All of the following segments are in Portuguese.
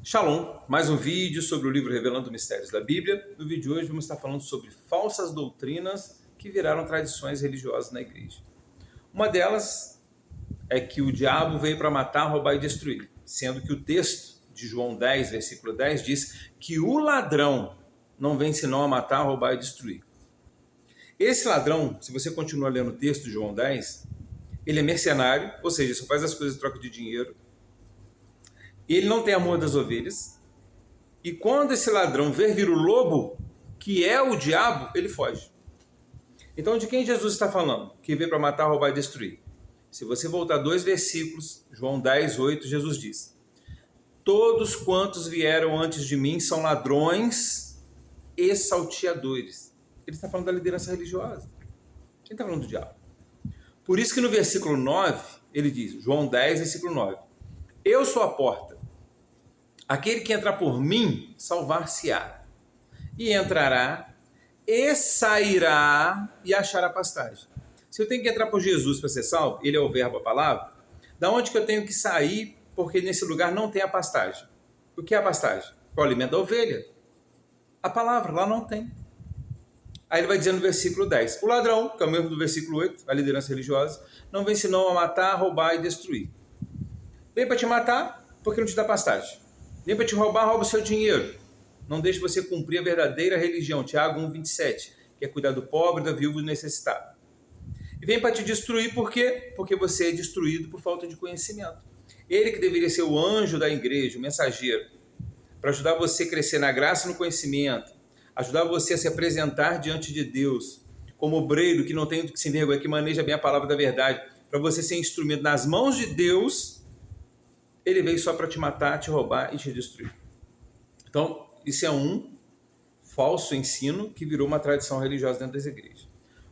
Shalom, mais um vídeo sobre o livro Revelando Mistérios da Bíblia. No vídeo de hoje vamos estar falando sobre falsas doutrinas que viraram tradições religiosas na igreja. Uma delas é que o diabo veio para matar, roubar e destruir, sendo que o texto de João 10, versículo 10, diz que o ladrão não vem senão a matar, roubar e destruir. Esse ladrão, se você continuar lendo o texto de João 10, ele é mercenário, ou seja, só faz as coisas em troca de dinheiro. Ele não tem amor das ovelhas. E quando esse ladrão ver vir o lobo, que é o diabo, ele foge. Então, de quem Jesus está falando? Que veio para matar, roubar e destruir. Se você voltar 2 versículos, João 10, 8, Jesus diz: todos quantos vieram antes de mim são ladrões e salteadores. Ele está falando da liderança religiosa. Ele está falando do diabo. Por isso que no versículo 9, ele diz, João 10, versículo 9, eu sou a porta. Aquele que entrar por mim, salvar-se-á. E entrará, e sairá, e achará pastagem. Se eu tenho que entrar por Jesus para ser salvo, ele é o verbo, a palavra, da onde que eu tenho que sair, porque nesse lugar não tem a pastagem? O que é a pastagem? O alimento da ovelha. A palavra, lá não tem. Aí ele vai dizer no versículo 10, o ladrão, que é o mesmo do versículo 8, a liderança religiosa, não vem senão a matar, roubar e destruir. Vem para te matar, porque não te dá pastagem. Vem para te roubar, rouba o seu dinheiro. Não deixe você cumprir a verdadeira religião. Tiago 1,27, que é cuidar do pobre, da viúva e do necessitado. E vem para te destruir, por quê? Porque você é destruído por falta de conhecimento. Ele que deveria ser o anjo da igreja, o mensageiro, para ajudar você a crescer na graça e no conhecimento, ajudar você a se apresentar diante de Deus, como obreiro que não tem do que se envergonhar, que maneja bem a palavra da verdade, para você ser instrumento nas mãos de Deus. Ele veio só para te matar, te roubar e te destruir. Então, isso é um falso ensino que virou uma tradição religiosa dentro das igrejas.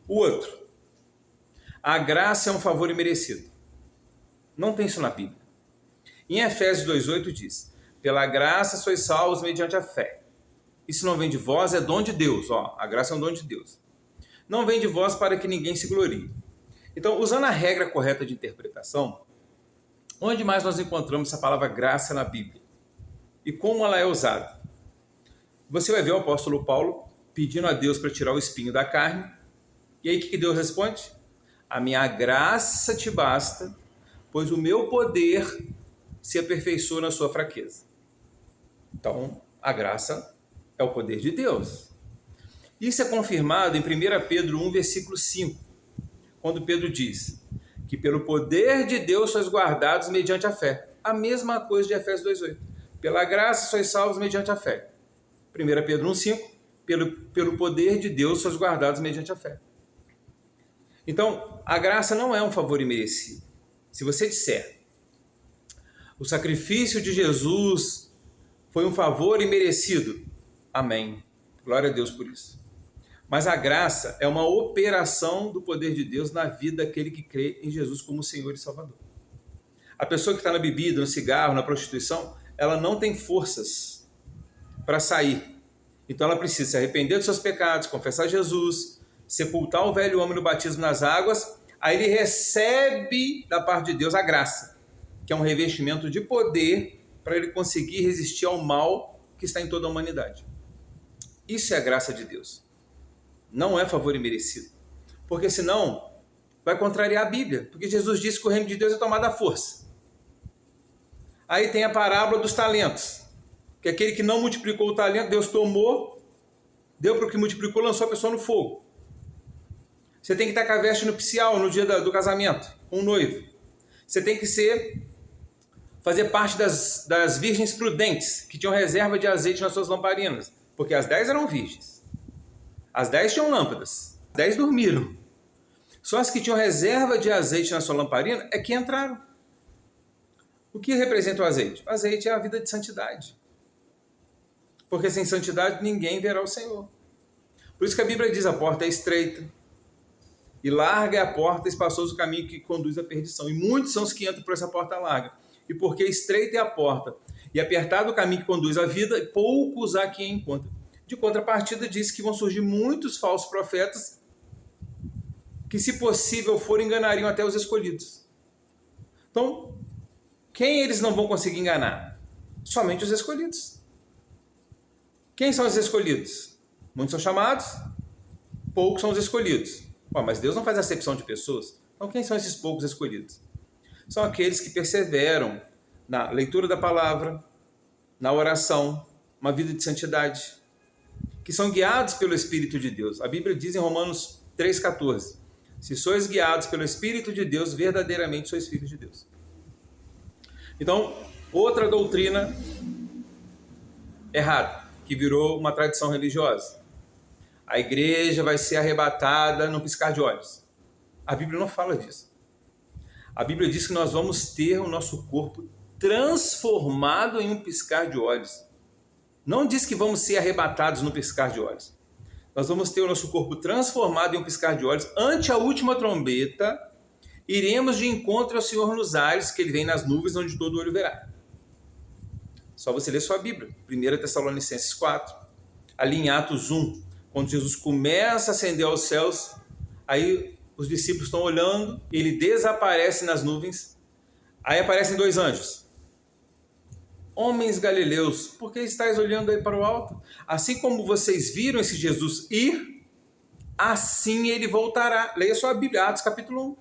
O outro, a graça é um favor imerecido. Não tem isso na Bíblia. Em Efésios 2,8 diz, pela graça sois salvos mediante a fé. Isso não vem de vós, é dom de Deus. A graça é um dom de Deus. Não vem de vós para que ninguém se glorie. Então, usando a regra correta de interpretação, onde mais nós encontramos essa palavra graça na Bíblia? E como ela é usada? Você vai ver o apóstolo Paulo pedindo a Deus para tirar o espinho da carne. E aí o que Deus responde? A minha graça te basta, pois o meu poder se aperfeiçoa na sua fraqueza. Então, a graça é o poder de Deus. Isso é confirmado em 1 Pedro 1, versículo 5, quando Pedro diz que pelo poder de Deus sois guardados mediante a fé. A mesma coisa de Efésios 2,8. Pela graça sois salvos mediante a fé. 1 Pedro 1,5. Pelo poder de Deus sois guardados mediante a fé. Então, a graça não é um favor imerecido. Se você disser, o sacrifício de Jesus foi um favor imerecido, amém. Glória a Deus por isso. Mas a graça é uma operação do poder de Deus na vida daquele que crê em Jesus como Senhor e Salvador. A pessoa que está na bebida, no cigarro, na prostituição, ela não tem forças para sair. Então ela precisa se arrepender dos seus pecados, confessar Jesus, sepultar o velho homem no batismo nas águas, aí ele recebe da parte de Deus a graça, que é um revestimento de poder para ele conseguir resistir ao mal que está em toda a humanidade. Isso é a graça de Deus. Não é favor imerecido. Porque senão vai contrariar a Bíblia. Porque Jesus disse que o reino de Deus é tomado à força. Aí tem a parábola dos talentos. Que aquele que não multiplicou o talento, Deus tomou, deu para o que multiplicou, lançou a pessoa no fogo. Você tem que estar com a veste nupcial no dia do casamento, com o noivo. Você tem que fazer parte das virgens prudentes, que tinham reserva de azeite nas suas lamparinas. Porque as 10 eram virgens. As 10 tinham lâmpadas, as 10 dormiram. Só as que tinham reserva de azeite na sua lamparina é que entraram. O que representa o azeite? O azeite é a vida de santidade. Porque sem santidade ninguém verá o Senhor. Por isso que a Bíblia diz, a porta é estreita, e larga é a porta, espaçoso o caminho que conduz à perdição. E muitos são os que entram por essa porta larga. E porque estreita é a porta, e apertado o caminho que conduz à vida, poucos há quem encontra. De contrapartida, diz que vão surgir muitos falsos profetas que, se possível for, enganariam até os escolhidos. Então, quem eles não vão conseguir enganar? Somente os escolhidos. Quem são os escolhidos? Muitos são chamados, poucos são os escolhidos. Mas Deus não faz acepção de pessoas. Então quem são esses poucos escolhidos? São aqueles que perseveram na leitura da palavra, na oração, uma vida de santidade, que são guiados pelo Espírito de Deus. A Bíblia diz em Romanos 3,14: se sois guiados pelo Espírito de Deus, verdadeiramente sois filhos de Deus. Então, outra doutrina errada, que virou uma tradição religiosa. A igreja vai ser arrebatada num piscar de olhos. A Bíblia não fala disso. A Bíblia diz que nós vamos ter o nosso corpo transformado em um piscar de olhos. Não diz que vamos ser arrebatados no piscar de olhos. Nós vamos ter o nosso corpo transformado em um piscar de olhos. Ante a última trombeta, iremos de encontro ao Senhor nos ares, que Ele vem nas nuvens, onde todo olho verá. Só você ler sua Bíblia. 1 Tessalonicenses 4. Ali em Atos 1, quando Jesus começa a ascender aos céus, aí os discípulos estão olhando, Ele desaparece nas nuvens, aí aparecem dois anjos. Homens galileus, por que estáis olhando aí para o alto? Assim como vocês viram esse Jesus ir, assim ele voltará. Leia sua Bíblia, Atos capítulo 1.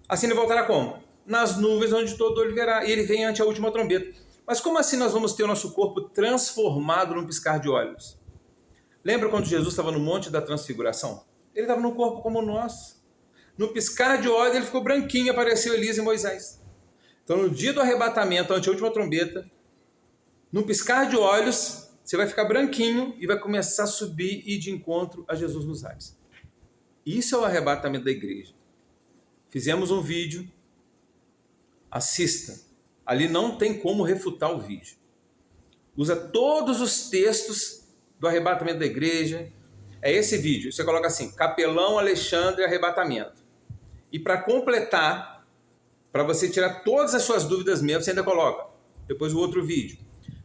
Assim ele voltará como? Nas nuvens onde todo olho verá. E ele vem ante a última trombeta. Mas como assim nós vamos ter o nosso corpo transformado num piscar de olhos? Lembra quando Jesus estava no Monte da Transfiguração? Ele estava no corpo como o nosso. No piscar de olhos ele ficou branquinho, apareceu Elias e Moisés. Então, no dia do arrebatamento, ante a última trombeta, no piscar de olhos, você vai ficar branquinho e vai começar a subir e ir de encontro a Jesus nos ares. Isso é o arrebatamento da igreja. Fizemos um vídeo, assista. Ali não tem como refutar o vídeo. Usa todos os textos do arrebatamento da igreja. É esse vídeo. Você coloca assim, Capelão Alexandre Arrebatamento. E para completar, para você tirar todas as suas dúvidas mesmo, você ainda coloca depois o outro vídeo.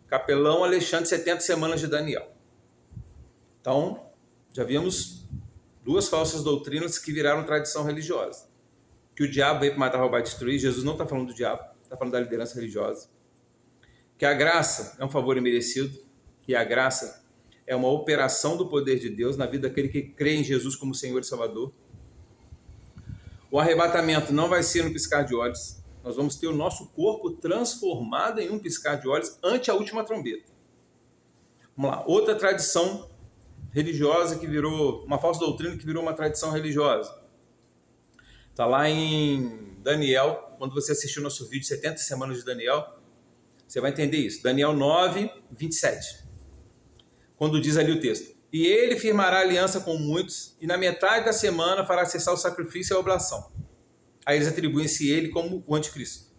Capelão Alexandre, 70 semanas de Daniel. Então, já vimos duas falsas doutrinas que viraram tradição religiosa. Que o diabo veio para matar, roubar e destruir. Jesus não está falando do diabo, está falando da liderança religiosa. Que a graça é um favor imerecido. Que a graça é uma operação do poder de Deus na vida daquele que crê em Jesus como Senhor e Salvador. O arrebatamento não vai ser no piscar de olhos. Nós vamos ter o nosso corpo transformado em um piscar de olhos ante a última trombeta. Vamos lá. Outra tradição religiosa que virou, uma falsa doutrina que virou uma tradição religiosa. Está lá em Daniel, quando você assistiu o nosso vídeo 70 semanas de Daniel, você vai entender isso. Daniel 9, 27. Quando diz ali o texto. E ele firmará aliança com muitos, e na metade da semana fará cessar o sacrifício e a oblação. Aí eles atribuem-se ele como o anticristo,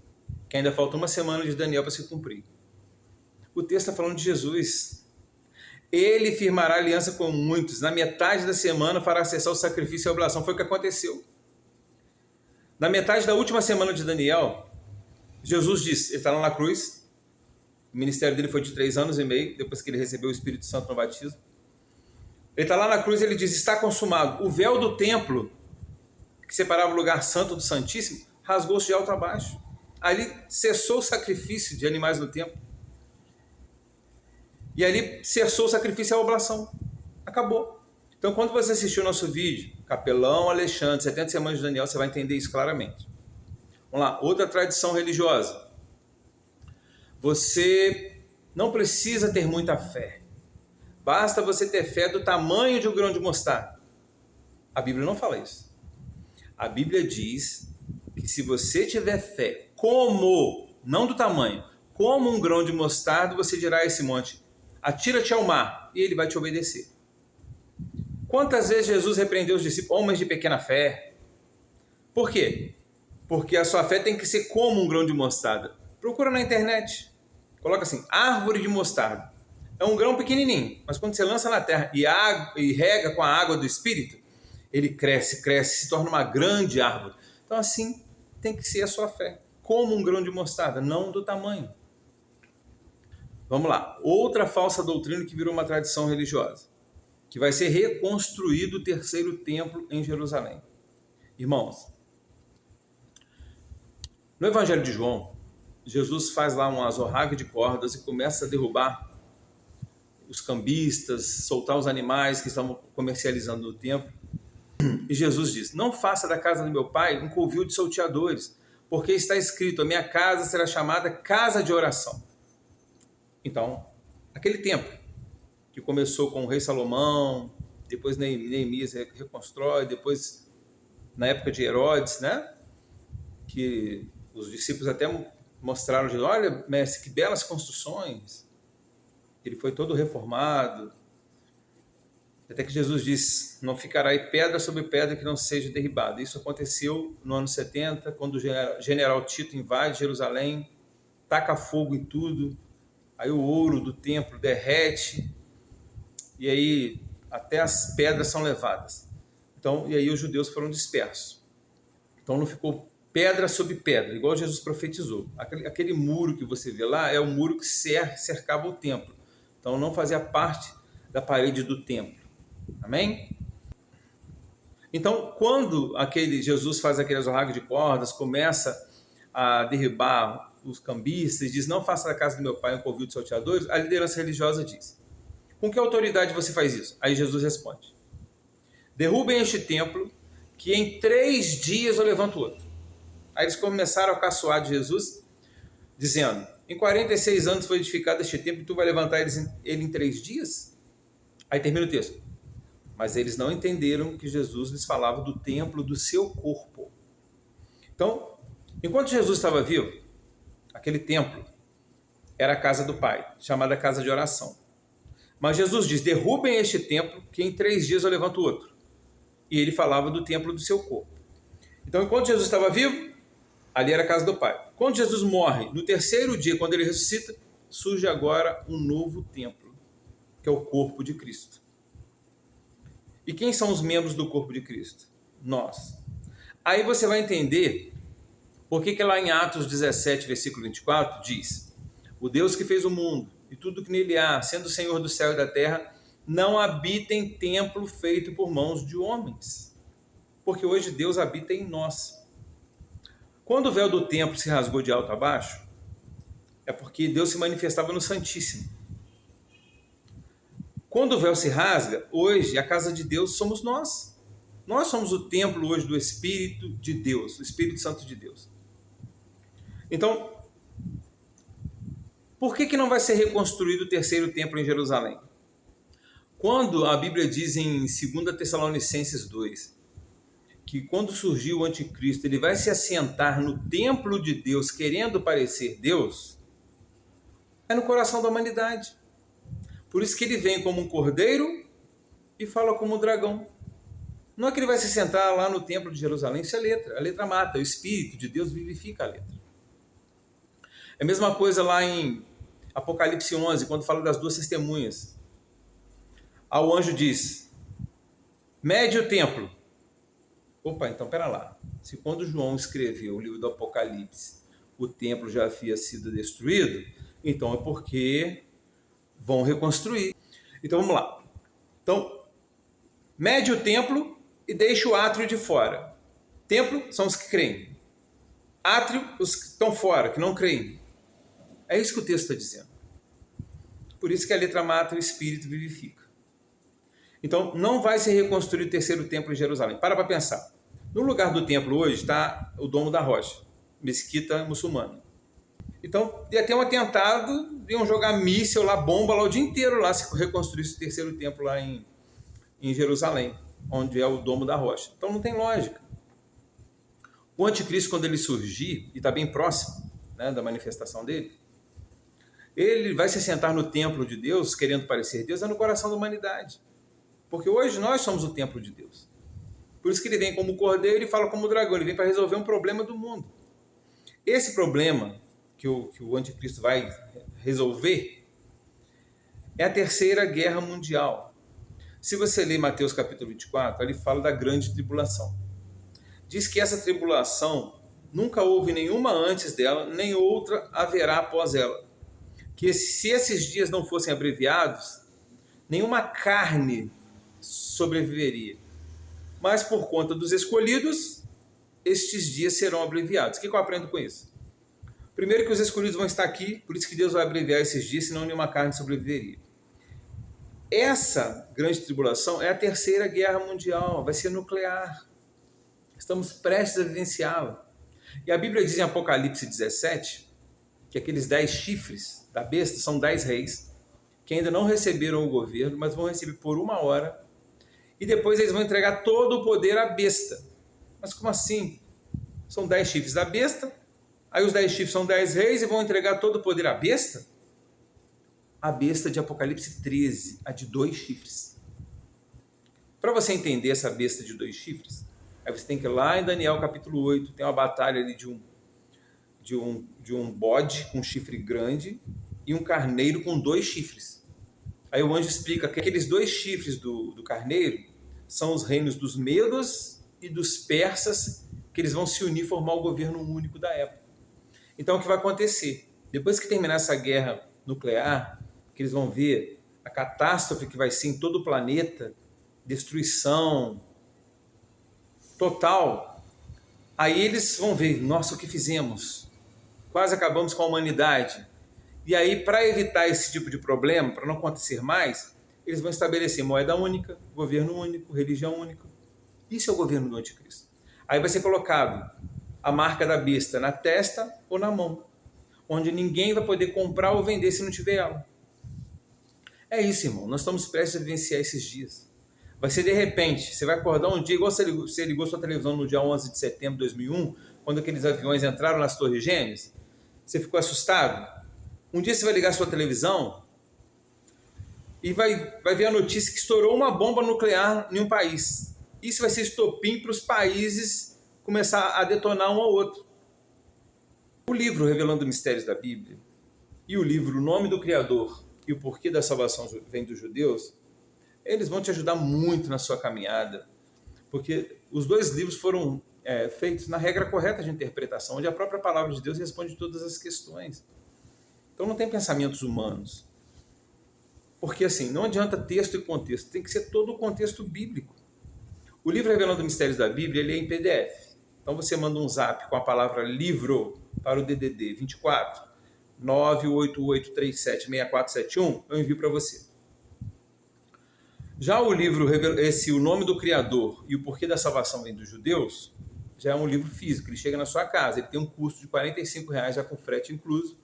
que ainda falta uma semana de Daniel para se cumprir. O texto está falando de Jesus. Ele firmará aliança com muitos, na metade da semana fará cessar o sacrifício e a oblação. Foi o que aconteceu. Na metade da última semana de Daniel, Jesus disse, ele está lá na cruz, o ministério dele foi de 3 anos e meio, depois que ele recebeu o Espírito Santo no batismo. Ele está lá na cruz e ele diz, está consumado. O véu do templo, que separava o lugar santo do santíssimo, rasgou-se de alto a baixo. Ali cessou o sacrifício de animais no templo. E ali cessou o sacrifício e a oblação. Acabou. Então, quando você assistiu o nosso vídeo, Capelão Alexandre, 70 semanas de Daniel, você vai entender isso claramente. Vamos lá, outra tradição religiosa. Você não precisa ter muita fé. Basta você ter fé do tamanho de um grão de mostarda. A Bíblia não fala isso. A Bíblia diz que se você tiver fé como, não do tamanho, como um grão de mostarda, você dirá a esse monte, atira-te ao mar, e ele vai te obedecer. Quantas vezes Jesus repreendeu os discípulos, homens de pequena fé? Por quê? Porque a sua fé tem que ser como um grão de mostarda. Procura na internet. Coloca assim, árvore de mostarda. É um grão pequenininho, mas quando você lança na terra e rega com a água do Espírito, ele cresce, se torna uma grande árvore. Então assim tem que ser a sua fé, como um grão de mostarda, não do tamanho. Vamos lá, outra falsa doutrina que virou uma tradição religiosa, que vai ser reconstruído o terceiro templo em Jerusalém. Irmãos, no Evangelho de João, Jesus faz lá um azorrague de cordas e começa a derrubar os cambistas, soltar os animais que estavam comercializando no templo. E Jesus diz: não faça da casa do meu pai um covil de salteadores, porque está escrito: a minha casa será chamada casa de oração. Então, aquele templo que começou com o rei Salomão, depois Neemias reconstrói, depois na época de Herodes, né? Que os discípulos até mostraram, olha, mestre, que belas construções. Ele foi todo reformado. Até que Jesus diz: não ficará aí pedra sobre pedra que não seja derribada. Isso aconteceu no ano 70, quando o general Tito invade Jerusalém, taca fogo em tudo, aí o ouro do templo derrete, e aí até as pedras são levadas. Então, e aí os judeus foram dispersos. Então não ficou pedra sobre pedra, igual Jesus profetizou. Aquele muro que você vê lá é o muro que cercava o templo. Então não fazia parte da parede do templo. Amém? Então, quando Jesus faz aquele azorrague de cordas, começa a derribar os cambistas, diz: não faça da casa do meu pai um covil de salteadores, a liderança religiosa diz: com que autoridade você faz isso? Aí Jesus responde: derrubem este templo, que em 3 dias eu levanto outro. Aí eles começaram a caçoar de Jesus, dizendo: em 46 anos foi edificado este templo e tu vai levantar ele em 3 dias? Aí termina o texto: mas eles não entenderam que Jesus lhes falava do templo do seu corpo. Então, enquanto Jesus estava vivo, aquele templo era a casa do Pai, chamada casa de oração. Mas Jesus diz: derrubem este templo, que em 3 dias eu levanto outro. E ele falava do templo do seu corpo. Então, enquanto Jesus estava vivo, ali era a casa do Pai. Quando Jesus morre, no 3º dia, quando ele ressuscita, surge agora um novo templo, que é o corpo de Cristo. E quem são os membros do corpo de Cristo? Nós. Aí você vai entender por que lá em Atos 17, versículo 24, diz: o Deus que fez o mundo e tudo que nele há, sendo o Senhor do céu e da terra, não habita em templo feito por mãos de homens. Porque hoje Deus habita em nós. Quando o véu do templo se rasgou de alto a baixo, é porque Deus se manifestava no Santíssimo. Quando o véu se rasga, hoje a casa de Deus somos nós. Nós somos o templo hoje do Espírito de Deus, do Espírito Santo de Deus. Então, por que não vai ser reconstruído o 3º templo em Jerusalém? Quando a Bíblia diz em 2 Tessalonicenses 2, que quando surgiu o anticristo, ele vai se assentar no templo de Deus, querendo parecer Deus, é no coração da humanidade. Por isso que ele vem como um cordeiro e fala como um dragão. Não é que ele vai se sentar lá no templo de Jerusalém, isso é letra. A letra mata, o Espírito de Deus vivifica a letra. É a mesma coisa lá em Apocalipse 11, quando fala das 2 testemunhas. Ao anjo diz: mede o templo. Opa, então pera lá. Se quando João escreveu o livro do Apocalipse, o templo já havia sido destruído, então é porque vão reconstruir. Então vamos lá. Então, mede o templo e deixa o átrio de fora. Templo são os que creem. Átrio, os que estão fora, que não creem. É isso que o texto está dizendo. Por isso que a letra mata, o Espírito vivifica. Então, não vai ser reconstruído o 3º templo em Jerusalém. Para pensar. No lugar do templo hoje está o Domo da Rocha, mesquita muçulmana. Então, ia ter um atentado, iam jogar míssil lá, bomba lá o dia inteiro lá, se reconstruísse o 3º templo lá em Jerusalém, onde é o Domo da Rocha. Então, não tem lógica. O anticristo, quando ele surgir, e está bem próximo, né, da manifestação dele, ele vai se sentar no templo de Deus, querendo parecer Deus, é no coração da humanidade. Porque hoje nós somos o templo de Deus. Por isso que ele vem como cordeiro e fala como dragão. Ele vem para resolver um problema do mundo. Esse problema que o anticristo vai resolver é a 3ª Guerra Mundial. Se você ler Mateus capítulo 24, ele fala da grande tribulação. Diz que essa tribulação nunca houve nenhuma antes dela, nem outra haverá após ela. Que se esses dias não fossem abreviados, nenhuma carne sobreviveria. Mas por conta dos escolhidos, estes dias serão abreviados. O que eu aprendo com isso? Primeiro que os escolhidos vão estar aqui, por isso que Deus vai abreviar esses dias, senão nenhuma carne sobreviveria. Essa grande tribulação é a terceira guerra mundial, vai ser nuclear. Estamos prestes a vivenciá-la. E a Bíblia diz em Apocalipse 17 que aqueles 10 chifres da besta são 10 reis que ainda não receberam o governo, mas vão receber por 1 hora, e depois eles vão entregar todo o poder à besta. Mas como assim? São 10 chifres da besta, aí os 10 chifres são 10 reis e vão entregar todo o poder à besta? A besta de Apocalipse 13, a de 2 chifres. Para você entender essa besta de 2 chifres, aí você tem que ir lá em Daniel capítulo 8, tem uma batalha ali de um bode com um chifre grande e um carneiro com 2 chifres. Aí o anjo explica que aqueles 2 chifres do carneiro são os reinos dos medos e dos persas, que eles vão se unir e formar o governo único da época. Então o que vai acontecer? Depois que terminar essa guerra nuclear, que eles vão ver a catástrofe que vai ser em todo o planeta, destruição total, aí eles vão ver, nossa, o que fizemos? Quase acabamos com a humanidade. E aí, para evitar esse tipo de problema, para não acontecer mais, eles vão estabelecer moeda única, governo único, religião única. Isso é o governo do anticristo. Aí vai ser colocado a marca da besta na testa ou na mão, onde ninguém vai poder comprar ou vender se não tiver ela. É isso, irmão. Nós estamos prestes a vivenciar esses dias. Vai ser de repente. Você vai acordar um dia, igual você ligou sua televisão no dia 11 de setembro de 2001, quando aqueles aviões entraram nas Torres Gêmeas. Você ficou assustado? Um dia você vai ligar sua televisão e vai ver a notícia que estourou uma bomba nuclear em um país. Isso vai ser estopim para os países começar a detonar um ao outro. O livro Revelando Mistérios da Bíblia e o livro O Nome do Criador e o Porquê da Salvação Vem dos Judeus, eles vão te ajudar muito na sua caminhada, porque os 2 livros foram feitos na regra correta de interpretação, onde a própria palavra de Deus responde todas as questões. Então não tem pensamentos humanos. Porque assim, não adianta texto e contexto, tem que ser todo o contexto bíblico. O livro Revelando Mistérios da Bíblia, ele é em PDF. Então você manda um zap com a palavra livro para o DDD 24 988376471, eu envio para você. Já o livro O Nome do Criador e o Porquê da Salvação Vem dos Judeus, já é um livro físico, ele chega na sua casa, ele tem um custo de R$45, já com frete incluso,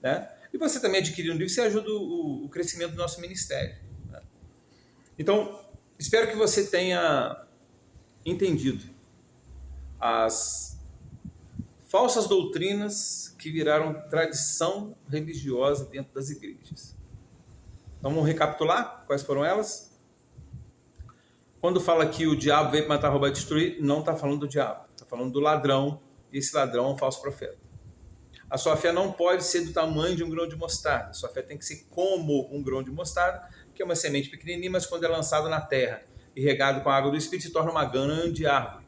né? E você também adquirindo um livro, você ajuda o crescimento do nosso ministério, né? Então, espero que você tenha entendido as falsas doutrinas que viraram tradição religiosa dentro das igrejas. Então vamos recapitular quais foram elas? Quando fala que o diabo veio para matar, roubar e destruir, não está falando do diabo, está falando do ladrão, e esse ladrão é um falso profeta. A sua fé não pode ser do tamanho de um grão de mostarda, a sua fé tem que ser como um grão de mostarda, que é uma semente pequenininha, mas quando é lançado na terra e regado com a água do Espírito, se torna uma grande árvore.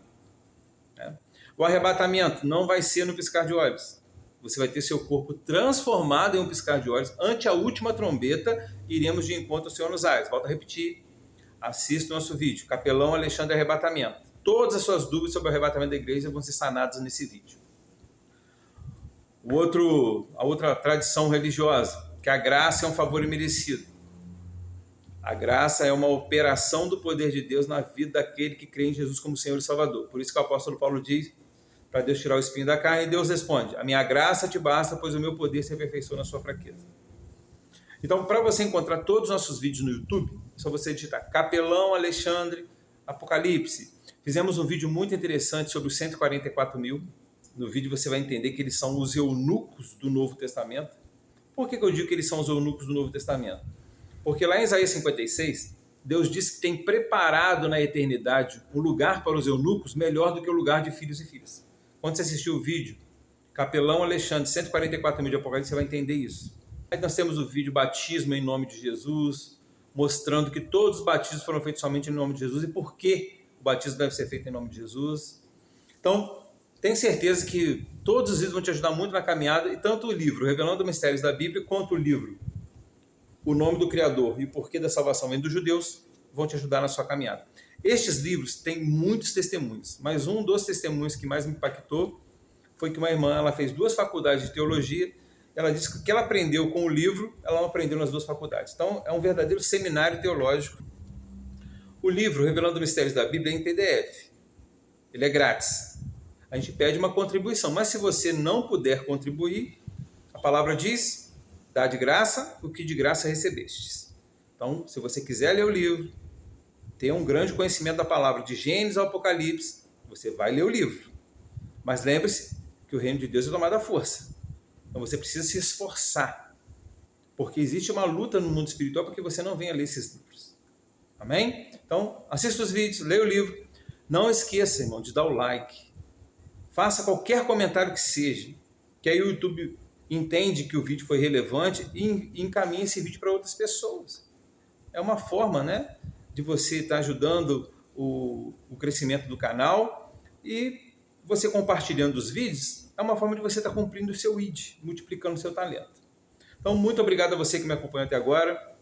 O arrebatamento não vai ser no piscar de olhos. Você vai ter seu corpo transformado em um piscar de olhos. Ante a última trombeta, iremos de encontro ao Senhor nos ares. Volto a repetir. Assista o nosso vídeo. Capelão Alexandre Arrebatamento. Todas as suas dúvidas sobre o arrebatamento da igreja vão ser sanadas nesse vídeo. A outra tradição religiosa, que a graça é um favor imerecido. A graça é uma operação do poder de Deus na vida daquele que crê em Jesus como Senhor e Salvador. Por isso que o apóstolo Paulo diz, para Deus tirar o espinho da carne, e Deus responde, a minha graça te basta, pois o meu poder se aperfeiçoa na sua fraqueza. Então, para você encontrar todos os nossos vídeos no YouTube, é só você digitar Capelão Alexandre Apocalipse. Fizemos um vídeo muito interessante sobre os 144 mil. No vídeo você vai entender que eles são os eunucos do Novo Testamento. Por que eu digo que eles são os eunucos do Novo Testamento? Porque lá em Isaías 56, Deus diz que tem preparado na eternidade um lugar para os eunucos melhor do que o lugar de filhos e filhas. Quando você assistir o vídeo, Capelão Alexandre, 144 mil de Apocalipse, você vai entender isso. Aí nós temos o vídeo Batismo em Nome de Jesus, mostrando que todos os batismos foram feitos somente em nome de Jesus e por que o batismo deve ser feito em nome de Jesus. Então, tenho certeza que todos os vídeos vão te ajudar muito na caminhada, e tanto o livro Revelando Mistérios da Bíblia, quanto o livro O Nome do Criador e o Porquê da Salvação Vem dos Judeus, vão te ajudar na sua caminhada. Estes livros têm muitos testemunhos, mas um dos testemunhos que mais me impactou foi que uma irmã, ela fez 2 faculdades de teologia, ela disse que o que ela aprendeu com o livro, ela não aprendeu nas 2 faculdades. Então, é um verdadeiro seminário teológico. O livro Revelando Mistérios da Bíblia é em PDF. Ele é grátis. A gente pede uma contribuição, mas se você não puder contribuir, a palavra diz, dá de graça o que de graça recebestes. Então, se você quiser ler o livro, ter um grande conhecimento da palavra de Gênesis ao Apocalipse, você vai ler o livro. Mas lembre-se que o reino de Deus é tomado à força. Então você precisa se esforçar. Porque existe uma luta no mundo espiritual para que você não venha ler esses livros. Amém? Então, assista os vídeos, leia o livro. Não esqueça, irmão, de dar o like. Faça qualquer comentário que seja, que aí o YouTube entende que o vídeo foi relevante e encaminhe esse vídeo para outras pessoas. É uma forma, né, de você estar ajudando o crescimento do canal, e você compartilhando os vídeos é uma forma de você estar cumprindo o seu ID, multiplicando o seu talento. Então, muito obrigado a você que me acompanhou até agora.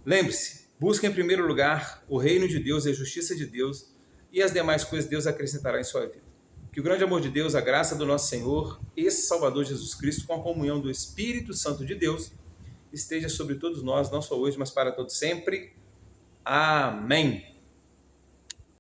Lembre-se, busque em primeiro lugar o reino de Deus e a justiça de Deus, e as demais coisas Deus acrescentará em sua vida. Que o grande amor de Deus, a graça do nosso Senhor e Salvador Jesus Cristo, com a comunhão do Espírito Santo de Deus, esteja sobre todos nós, não só hoje, mas para todos sempre. Amém.